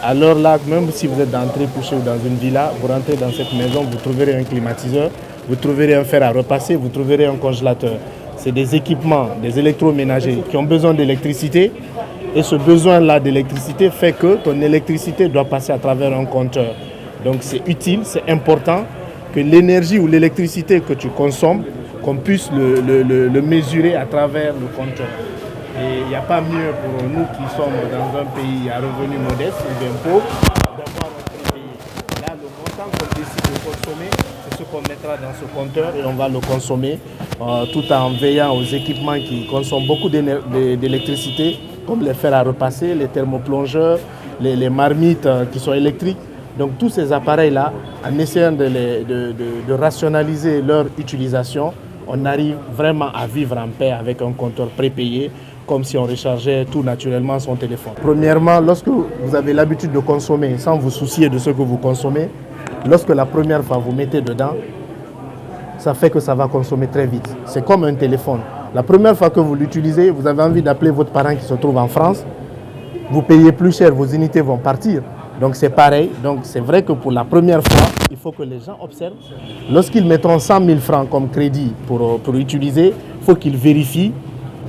Alors là, même si vous êtes d'entrée couché ou dans une villa, vous rentrez dans cette maison, vous trouverez un climatiseur, vous trouverez un fer à repasser, vous trouverez un congélateur. C'est des équipements, des électroménagers qui ont besoin d'électricité. Et ce besoin-là d'électricité fait que ton électricité doit passer à travers un compteur. Donc c'est utile, c'est important que l'énergie ou l'électricité que tu consommes, qu'on puisse le mesurer à travers le compteur. Et il n'y a pas mieux pour nous qui sommes dans un pays à revenus modestes ou bien pauvres d'avoir un prépayé. Là, le montant qu'on décide de consommer, c'est ce qu'on mettra dans ce compteur et on va le consommer tout en veillant aux équipements qui consomment beaucoup d'électricité, comme les fers à repasser, les thermoplongeurs, les marmites qui sont électriques. Donc tous ces appareils-là, en essayant de rationaliser leur utilisation, on arrive vraiment à vivre en paix avec un compteur prépayé, comme si on rechargeait tout naturellement son téléphone. Premièrement, lorsque vous avez l'habitude de consommer sans vous soucier de ce que vous consommez, lorsque la première fois vous mettez dedans, ça fait que ça va consommer très vite. C'est comme un téléphone. La première fois que vous l'utilisez, vous avez envie d'appeler votre parent qui se trouve en France, vous payez plus cher, vos unités vont partir. Donc c'est pareil. Donc c'est vrai que pour la première fois, il faut que les gens observent. Lorsqu'ils mettront 100 000 francs comme crédit pour utiliser, il faut qu'ils vérifient.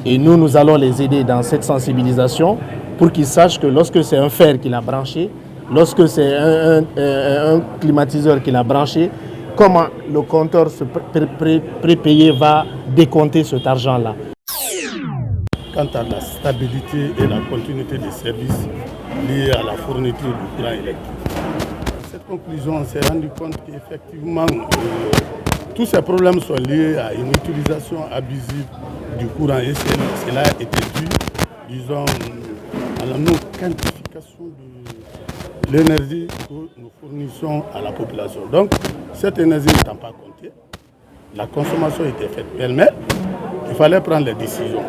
Et nous allons les aider dans cette sensibilisation pour qu'ils sachent que lorsque c'est un fer qu'il a branché, lorsque c'est un climatiseur qu'il a branché, comment le compteur prépayé va décompter cet argent-là. Quant à la stabilité et la continuité des services liés à la fourniture du courant électrique. À cette conclusion, on s'est rendu compte qu'effectivement, tous ces problèmes sont liés à une utilisation abusive du courant et cela a été dû, disons, à la non-quantification de l'énergie que nous fournissons à la population. Donc, cette énergie n'étant pas comptée, la consommation était faite pêle-mêle, il fallait prendre les décisions.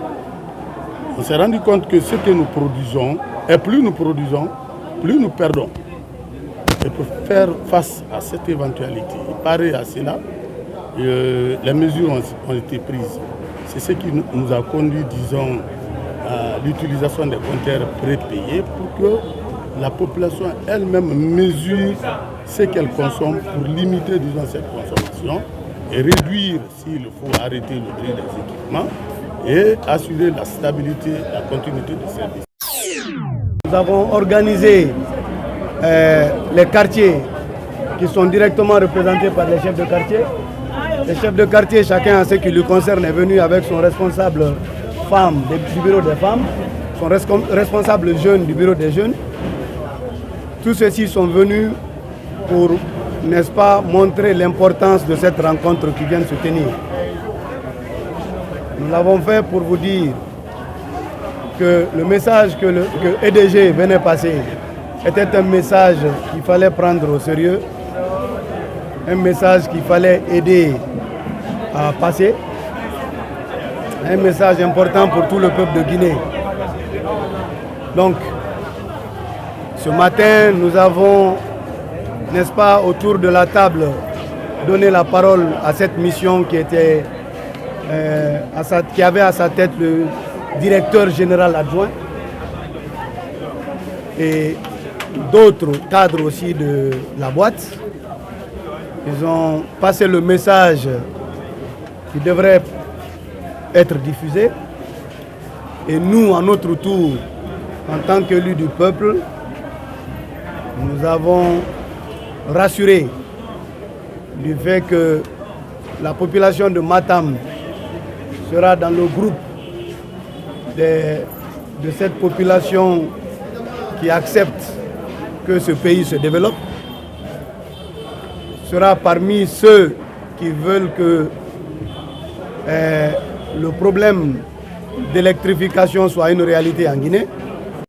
On s'est rendu compte que ce que nous produisons, et plus nous produisons, plus nous perdons. Et pour faire face à cette éventualité, pareil à cela, les mesures ont été prises. C'est ce qui nous a conduit, disons, à l'utilisation des compteurs prépayés pour que la population elle-même mesure ce qu'elle consomme pour limiter, disons, cette consommation et réduire, s'il faut, arrêter le prix des équipements et assurer la stabilité, la continuité du service. Nous avons organisé les quartiers qui sont directement représentés par les chefs de quartier. Les chefs de quartier, chacun à ce qui lui concerne, est venu avec son responsable femme du bureau des femmes, son responsable jeune du bureau des jeunes. Tous ceux-ci sont venus pour, n'est-ce pas, montrer l'importance de cette rencontre qui vient de se tenir. Nous l'avons fait pour vous dire que le message que EDG venait passer était un message qu'il fallait prendre au sérieux, un message qu'il fallait aider à passer, un message important pour tout le peuple de Guinée. Donc, ce matin, nous avons, n'est-ce pas, autour de la table, donné la parole à cette mission qui était, qui avait à sa tête le directeur général adjoint et d'autres cadres aussi de la boîte. Ils ont passé le message qui devrait être diffusé. Et nous, à notre tour, en tant qu'élus du peuple, nous avons rassuré du fait que la population de Matam sera dans le groupe de cette population qui accepte que ce pays se développe, sera parmi ceux qui veulent que le problème d'électrification soit une réalité en Guinée.